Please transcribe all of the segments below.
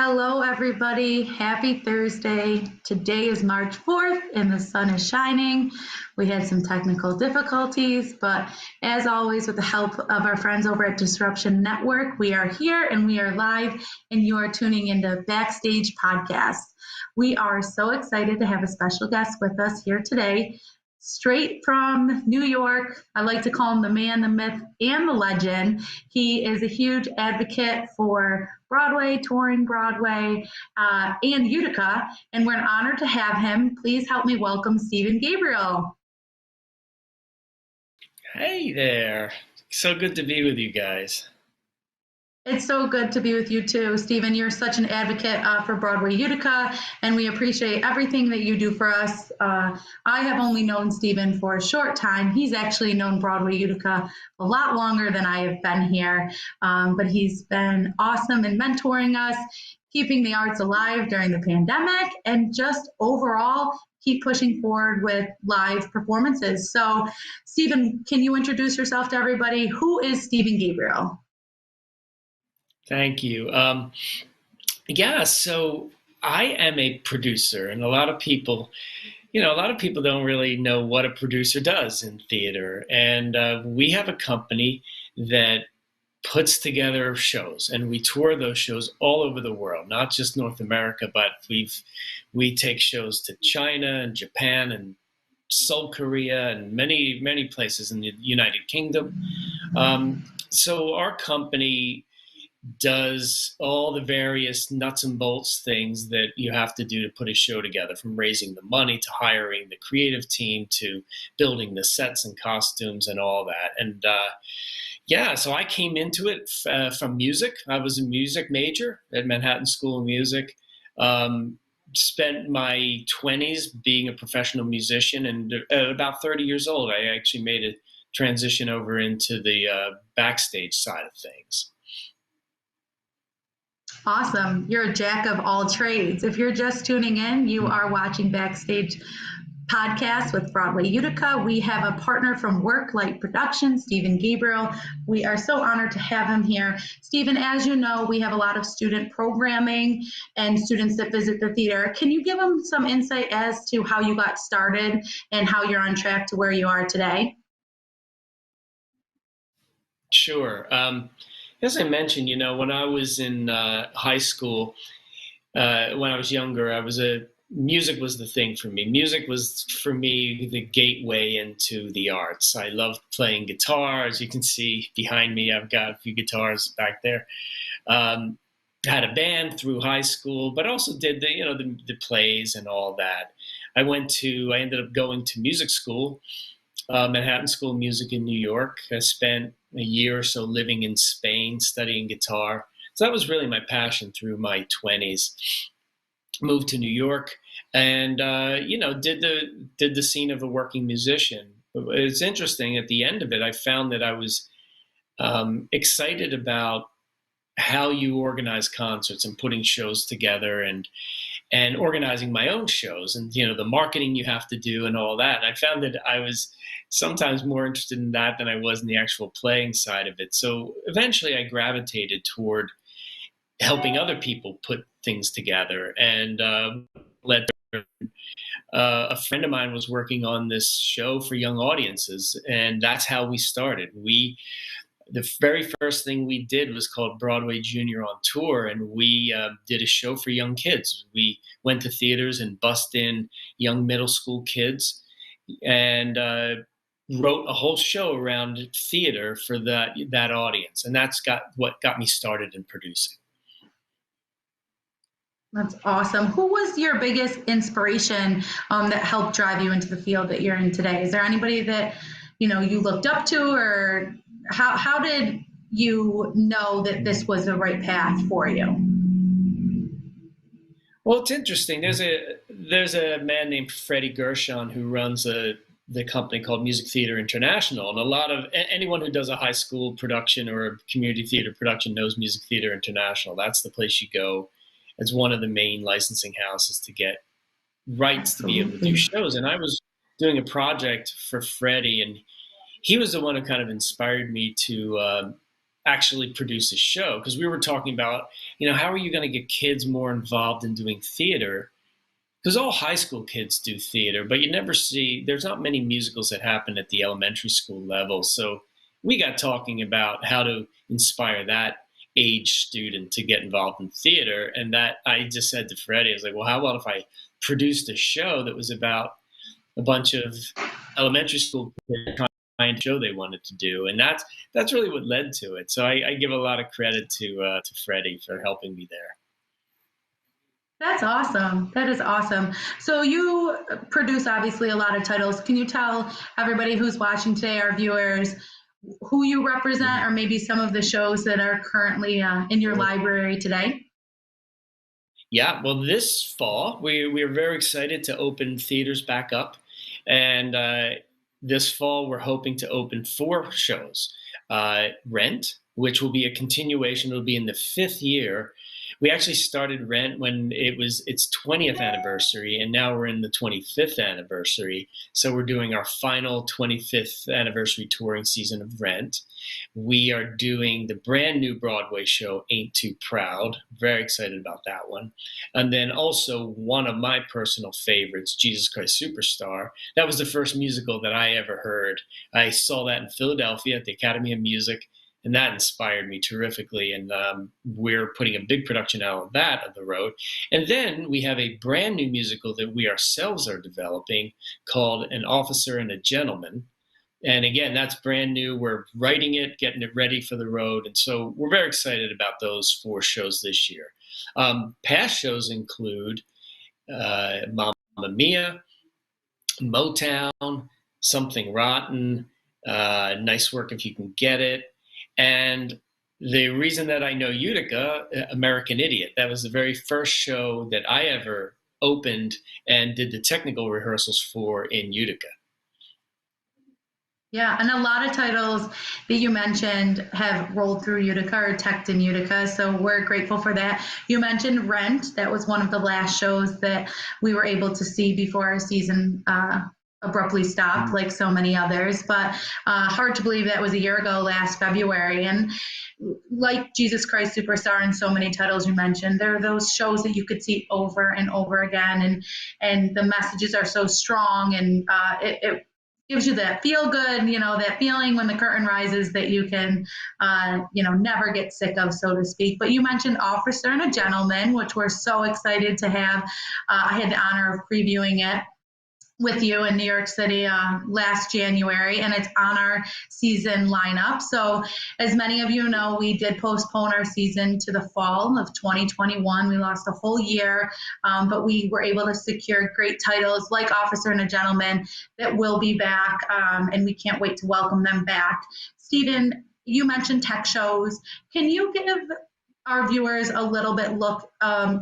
Hello, everybody. Happy Thursday. Today is March 4th and the sun is shining. We had some technical difficulties, but as always, with the help of our friends over at Disruption Network, we are here and we are live, and you are tuning into Backstage Podcast. We are so excited to have a special guest with us here today. Straight from New York, I like to call him the man, the myth, and the legend. He is a huge advocate for Broadway, touring Broadway, and Utica, and we're honored to have him. Please help me welcome Stephen Gabriel. Hey there. So good to be with you guys. It's so good to be with you too, Stephen. You're such an advocate for Broadway Utica, and we appreciate everything that you do for us. I have only known Stephen for a short time. He's actually known Broadway Utica a lot longer than I have been here, but he's been awesome in mentoring us, keeping the arts alive during the pandemic, and just overall keep pushing forward with live performances. So, Stephen, can you introduce yourself to everybody? Who is Stephen Gabriel? Thank you. So I am a producer, and a lot of people don't really know what a producer does in theater. And we have a company that puts together shows, and we tour those shows all over the world, not just North America, but we take shows to China and Japan and South Korea and many, many places in the United Kingdom. So our company does all the various nuts and bolts things that you have to do to put a show together, from raising the money to hiring the creative team to building the sets and costumes and all that. And so I came into it from music. I was a music major at Manhattan School of Music. Spent my 20s being a professional musician, and at about 30 years old, I actually made a transition over into the backstage side of things. Awesome. You're a jack of all trades. If you're just tuning in, you are watching Backstage Podcast with Broadway Utica. We have a partner from Worklight Productions, Stephen Gabriel. We are so honored to have him here. Stephen, as you know, we have a lot of student programming and students that visit the theater. Can you give them some insight as to how you got started and how you're on track to where you are today? Sure. As I mentioned, when I was in high school, when I was younger, music was the thing for me. Music was, for me, the gateway into the arts. I loved playing guitar. As you can see behind me, I've got a few guitars back there. Had a band through high school, but also did the plays and all that. I ended up going to music school, Manhattan School of Music in New York. I spent a year or so living in Spain, studying guitar. So that was really my passion through my 20s. Moved to New York and, did the scene of a working musician. It's interesting, at the end of it, I found that I was excited about how you organize concerts and putting shows together and organizing my own shows and, the marketing you have to do and all that. And I found that I was sometimes more interested in that than I was in the actual playing side of it. So eventually I gravitated toward helping other people put things together, and a friend of mine was working on this show for young audiences, and that's how we started. The very first thing we did was called Broadway Junior on Tour, and we did a show for young kids. We went to theaters and bussed in young middle school kids and wrote a whole show around theater for that audience. And that's what got me started in producing. That's awesome. Who was your biggest inspiration that helped drive you into the field that you're in today? Is there anybody that, you looked up to, or how did you know that this was the right path for you? Well, it's interesting. There's a man named Freddie Gershon who runs the company called Music Theater International, and a lot of anyone who does a high school production or a community theater production knows Music Theater International. That's the place you go. It's one of the main licensing houses to get rights to be able to do shows. And I was doing a project for Freddie, and he was the one who kind of inspired me to actually produce a show, because we were talking about, how are you going to get kids more involved in doing theater? Because all high school kids do theater, but there's not many musicals that happen at the elementary school level. So we got talking about how to inspire that age student to get involved in theater. And that I just said to Freddie, I was like, well, how about if I produced a show that was about a bunch of elementary school kids trying to show they wanted to do, and that's really what led to it. So I give a lot of credit to Freddie for helping me there. That's awesome. That is awesome. So you produce obviously a lot of titles. Can you tell everybody who's watching today, our viewers, who you represent, or maybe some of the shows that are currently in your library today? Yeah, well, this fall we are very excited to open theaters back up, and this fall we're hoping to open 4 shows. Rent, which will be a continuation. It'll be in the 5th year. We actually started Rent when it was its 20th anniversary, and now we're in the 25th anniversary. So we're doing our final 25th anniversary touring season of Rent. We are doing the brand new Broadway show, Ain't Too Proud. Very excited about that one. And then also one of my personal favorites, Jesus Christ Superstar. That was the first musical that I ever heard. I saw that in Philadelphia at the Academy of Music, and that inspired me terrifically. And we're putting a big production out of that on the road. And then we have a brand new musical that we ourselves are developing called An Officer and a Gentleman. And again, that's brand new. We're writing it, getting it ready for the road. And so we're very excited about those 4 shows this year. Past shows include Mamma Mia, Motown, Something Rotten, Nice Work If You Can Get It. And the reason that I know Utica, American Idiot, that was the very first show that I ever opened and did the technical rehearsals for in Utica. Yeah, and a lot of titles that you mentioned have rolled through Utica or teched in Utica, so we're grateful for that. You mentioned Rent. That was one of the last shows that we were able to see before our season abruptly stopped, like so many others. But hard to believe that was a year ago, last February. And like Jesus Christ Superstar and so many titles you mentioned, there are those shows that you could see over and over again, and the messages are so strong, and it gives you that feel good, that feeling when the curtain rises that you can, never get sick of, so to speak. But you mentioned Officer and a Gentleman, which we're so excited to have. I had the honor of previewing it with you in New York City last January, and it's on our season lineup. So as many of you know, we did postpone our season to the fall of 2021. We lost a whole year, but we were able to secure great titles like Officer and a Gentleman that will be back, and we can't wait to welcome them back. Stephen, you mentioned tech shows. Can you give our viewers a little bit look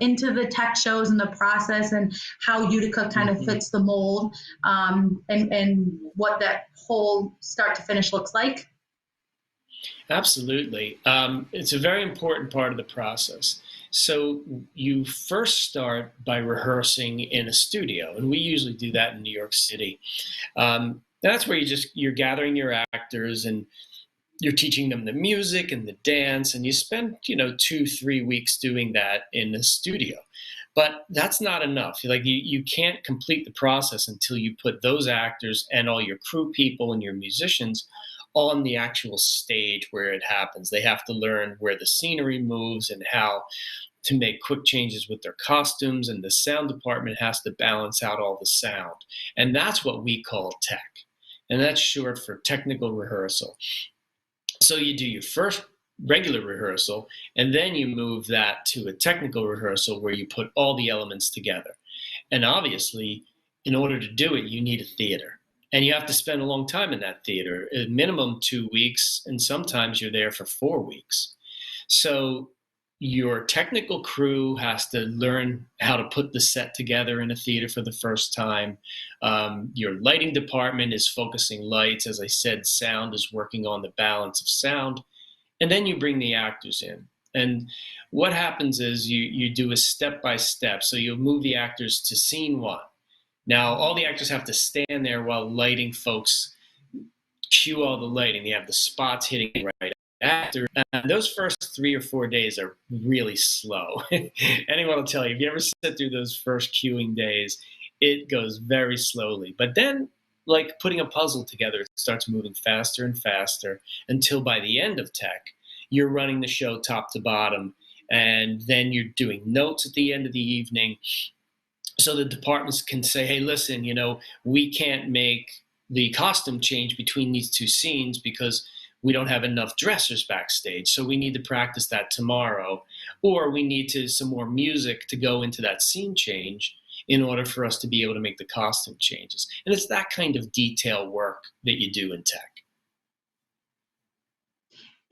into the tech shows and the process and how Utica kind of fits the mold, and what that whole start to finish looks like? Absolutely. It's a very important part of the process. So you first start by rehearsing in a studio, and we usually do that in New York City. That's where you're gathering your actors, and you're teaching them the music and the dance, and you spend 2-3 weeks doing that in the studio. But that's not enough. You can't complete the process until you put those actors and all your crew people and your musicians on the actual stage where it happens. They have to learn where the scenery moves and how to make quick changes with their costumes, and the sound department has to balance out all the sound. And that's what we call tech. And that's short for technical rehearsal. So you do your first regular rehearsal, and then you move that to a technical rehearsal where you put all the elements together. And obviously, in order to do it, you need a theater. And you have to spend a long time in that theater, a minimum 2 weeks, and sometimes you're there for 4 weeks. So your technical crew has to learn how to put the set together in a theater for the first time. Your lighting department is focusing lights. As I said, sound is working on the balance of sound. And then you bring the actors in. And what happens is you do a step-by-step. So you'll move the actors to scene 1. Now, all the actors have to stand there while lighting folks cue all the lighting. They have the spots hitting right actor, those first 3 or 4 days are really slow. Anyone will tell you, if you ever sit through those first queuing days, it goes very slowly. But then, like putting a puzzle together, it starts moving faster and faster until by the end of tech, you're running the show top to bottom. And then you're doing notes at the end of the evening, so the departments can say, hey, listen, we can't make the costume change between these two scenes because we don't have enough dressers backstage. So we need to practice that tomorrow. Or we need some more music to go into that scene change in order for us to be able to make the costume changes. And it's that kind of detail work that you do in tech.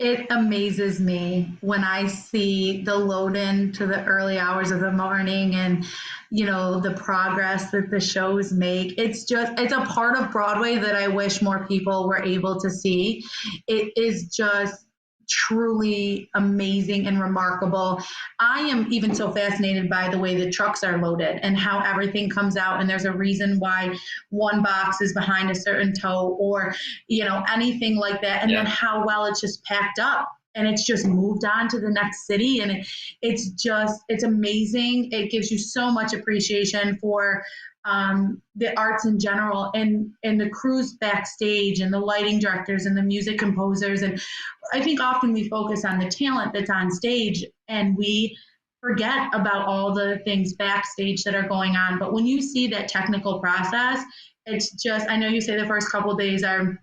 It amazes me when I see the load in to the early hours of the morning and, the progress that the shows make. It's a part of Broadway that I wish more people were able to see. It is just truly amazing and remarkable. I am even so fascinated by the way the trucks are loaded and how everything comes out. And there's a reason why one box is behind a certain tow or, anything like that. And then how well it's just packed up and it's just moved on to the next city. And it's amazing. It gives you so much appreciation for the arts in general and the crews backstage and the lighting directors and the music composers. And I think often we focus on the talent that's on stage and we forget about all the things backstage that are going on. But when you see that technical process, it's just, I know you say the first couple of days are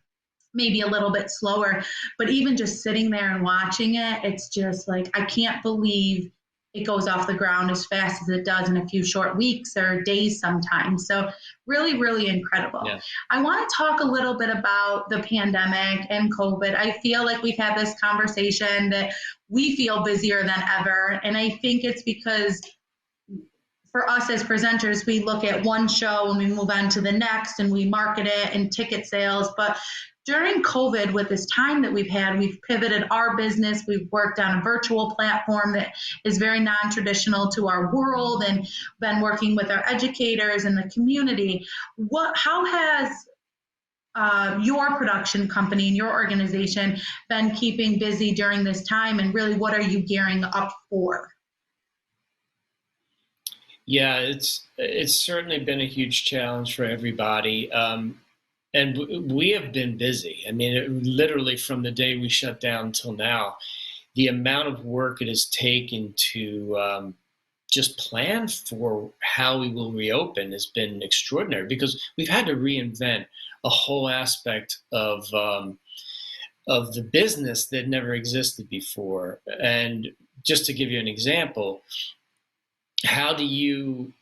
maybe a little bit slower, but even just sitting there and watching it, it's just like, I can't believe it goes off the ground as fast as it does in a few short weeks or days sometimes. So really, really incredible. Yeah. I want to talk a little bit about the pandemic and COVID. I feel like we've had this conversation that we feel busier than ever. And I think it's because for us as presenters, we look at one show and we move on to the next and we market it and ticket sales. But during COVID, with this time that we've had, we've pivoted our business. We've worked on a virtual platform that is very non-traditional to our world and been working with our educators and the community. How has your production company and your organization been keeping busy during this time? And really, what are you gearing up for? Yeah, it's certainly been a huge challenge for everybody. And we have been busy. I mean, literally from the day we shut down till now, the amount of work it has taken to just plan for how we will reopen has been extraordinary because we've had to reinvent a whole aspect of the business that never existed before. And just to give you an example, how do you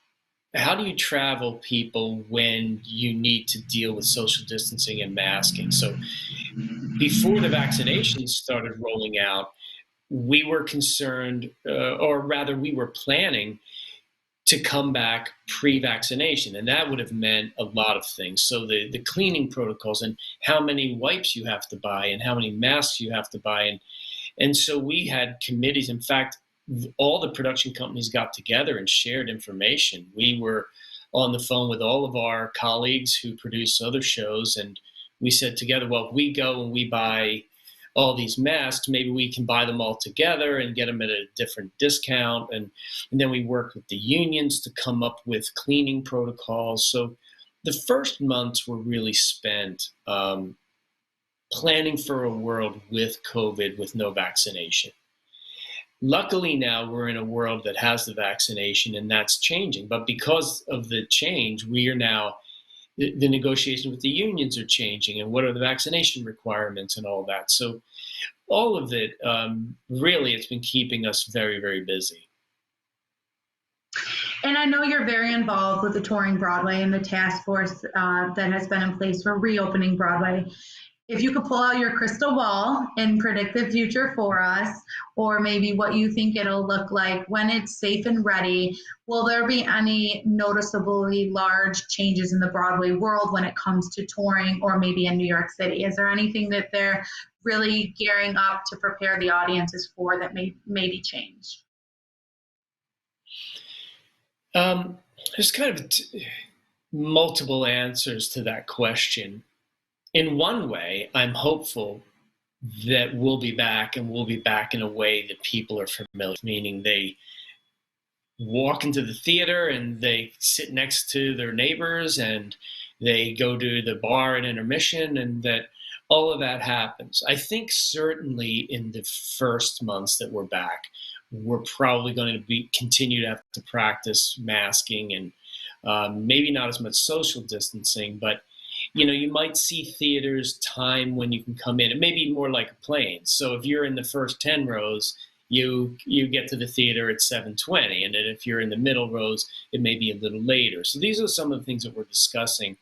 travel people when you need to deal with social distancing and masking? So before the vaccinations started rolling out, we were concerned, or rather we were planning to come back pre-vaccination. And that would have meant a lot of things. So the cleaning protocols and how many wipes you have to buy and how many masks you have to buy. And so we had committees. In fact, all the production companies got together and shared information. We were on the phone with all of our colleagues who produce other shows, and we said together, well, if we go and we buy all these masks, maybe we can buy them all together and get them at a different discount. And then we worked with the unions to come up with cleaning protocols. So the first months were really spent planning for a world with COVID, with no vaccination. Luckily now we're in a world that has the vaccination and that's changing. But because of the change, we are now, the negotiations with the unions are changing and what are the vaccination requirements and all that. So all of it, really, it's been keeping us very, very busy. And I know you're very involved with the Touring Broadway and the task force that has been in place for reopening Broadway. If you could pull out your crystal ball and predict the future for us, or maybe what you think it'll look like when it's safe and ready, will there be any noticeably large changes in the Broadway world when it comes to touring, or maybe in New York City? Is there anything that they're really gearing up to prepare the audiences for that may maybe change? There's kind of multiple answers to that question. In one way, I'm hopeful that we'll be back, and we'll be back in a way that people are familiar with, meaning they walk into the theater and they sit next to their neighbors and they go to the bar at intermission, and that all of that happens. I think certainly in the first months that we're back, we're probably going to continue to have to practice masking and maybe not as much social distancing, but you might see theaters time when you can come in. It may be more like a plane. So if you're in the first 10 rows, you get to the theater at 7:20, and then if you're in the middle rows, it may be a little later. So these are some of the things that we're discussing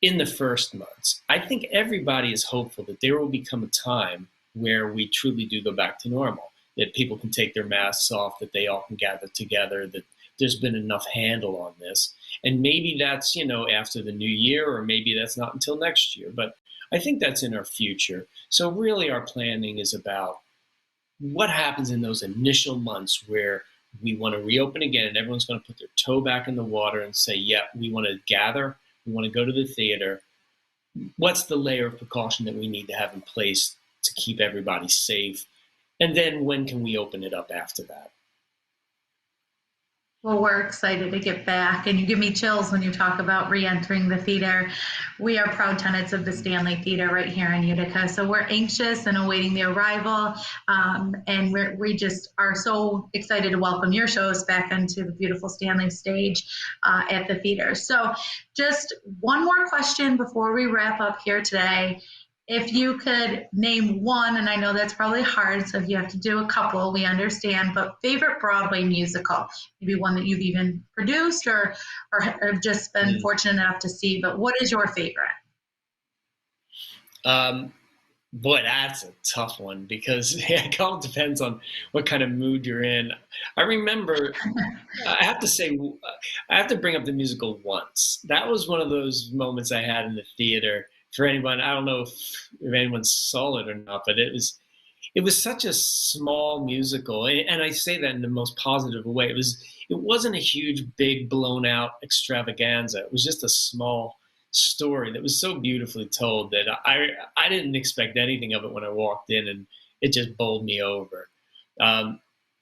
in the first months. I think everybody is hopeful that there will become a time where we truly do go back to normal, that people can take their masks off, that they all can gather together, that there's been enough handle on this. And maybe that's, after the new year, or maybe that's not until next year. But I think that's in our future. So really our planning is about what happens in those initial months where we want to reopen again and everyone's going to put their toe back in the water and say, yeah, we want to gather, we want to go to the theater. What's the layer of precaution that we need to have in place to keep everybody safe? And then when can we open it up after that? Well, we're excited to get back, and you give me chills when you talk about re-entering the theater. We are proud tenants of the Stanley Theater right here in Utica, so we're anxious and awaiting the arrival, and we just are so excited to welcome your shows back onto the beautiful Stanley stage at the theater. So just one more question before we wrap up here today. If you could name one, and I know that's probably hard, so if you have to do a couple, we understand, but favorite Broadway musical, maybe one that you've even produced or have just been fortunate enough to see, but what is your favorite? Boy, that's a tough one, because it all depends on what kind of mood you're in. I remember, I have to bring up the musical Once. That was one of those moments I had in the theater. For anyone, I don't know if anyone saw it or not, but it was such a small musical, and I say that in the most positive way. It wasn't a huge, big, blown out extravaganza. It was just a small story that was so beautifully told that I didn't expect anything of it when I walked in, and it just bowled me over.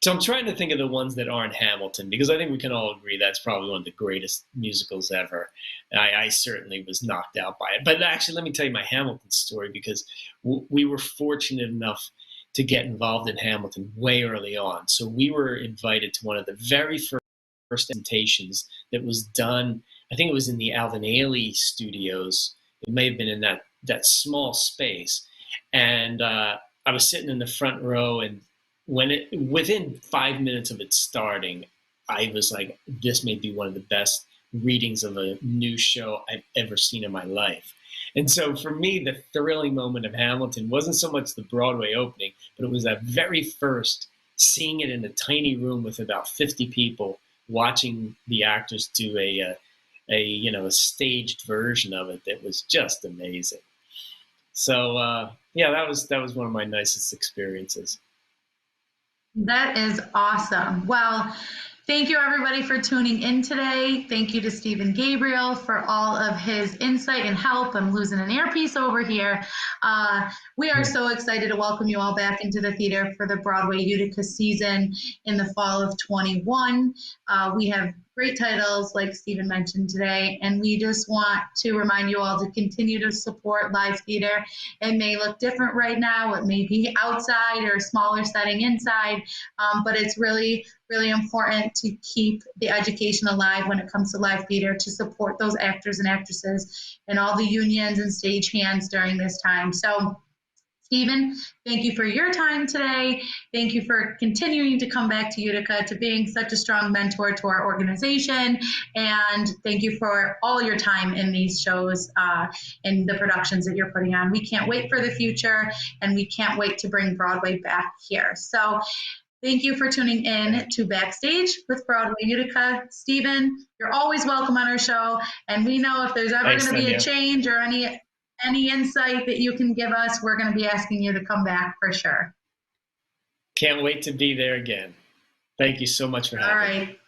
So I'm trying to think of the ones that aren't Hamilton, because I think we can all agree that's probably one of the greatest musicals ever. I certainly was knocked out by it. But actually, let me tell you my Hamilton story, because we were fortunate enough to get involved in Hamilton way early on. So we were invited to one of the very first presentations that was done. I think it was in the Alvin Ailey studios. It may have been in that small space. And I was sitting in the front row, and within 5 minutes of it starting, I was like, this may be one of the best readings of a new show I've ever seen in my life. And so for me, the thrilling moment of Hamilton wasn't so much the Broadway opening, but it was that very first, seeing it in a tiny room with about 50 people, watching the actors do a staged version of it that was just amazing. So that was one of my nicest experiences. That is awesome. Well, thank you everybody for tuning in today. Thank you to Stephen Gabriel for all of his insight and help. I'm losing an earpiece over here. We are so excited to welcome you all back into the theater for the Broadway Utica season in the fall of 21. We have great titles like Stephen mentioned today, and we just want to remind you all to continue to support live theater. It may look different right now. It may be outside or a smaller setting inside, but it's really, really important to keep the education alive when it comes to live theater, to support those actors and actresses and all the unions and stage hands during this time. So Stephen, thank you for your time today. Thank you for continuing to come back to Utica, to being such a strong mentor to our organization. And thank you for all your time in these shows and the productions that you're putting on. We can't wait for the future, and we can't wait to bring Broadway back here. So thank you for tuning in to Backstage with Broadway Utica. Stephen, you're always welcome on our show. And we know if there's ever going to be a change or any insight that you can give us, we're going to be asking you to come back for sure. Can't wait to be there again. Thank you so much for having me. All right.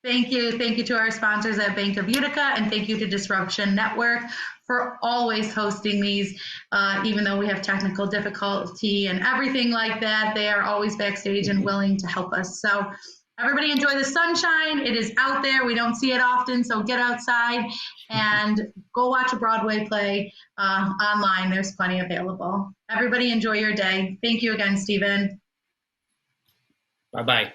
Thank you. Thank you to our sponsors at Bank of Utica, and thank you to Disruption Network for always hosting these. Even though we have technical difficulty and everything like that, they are always backstage and willing to help us. So everybody enjoy the sunshine. It is out there. We don't see it often, so get outside and go watch a Broadway play online. There's plenty available. Everybody enjoy your day. Thank you again, Stephen. Bye-bye.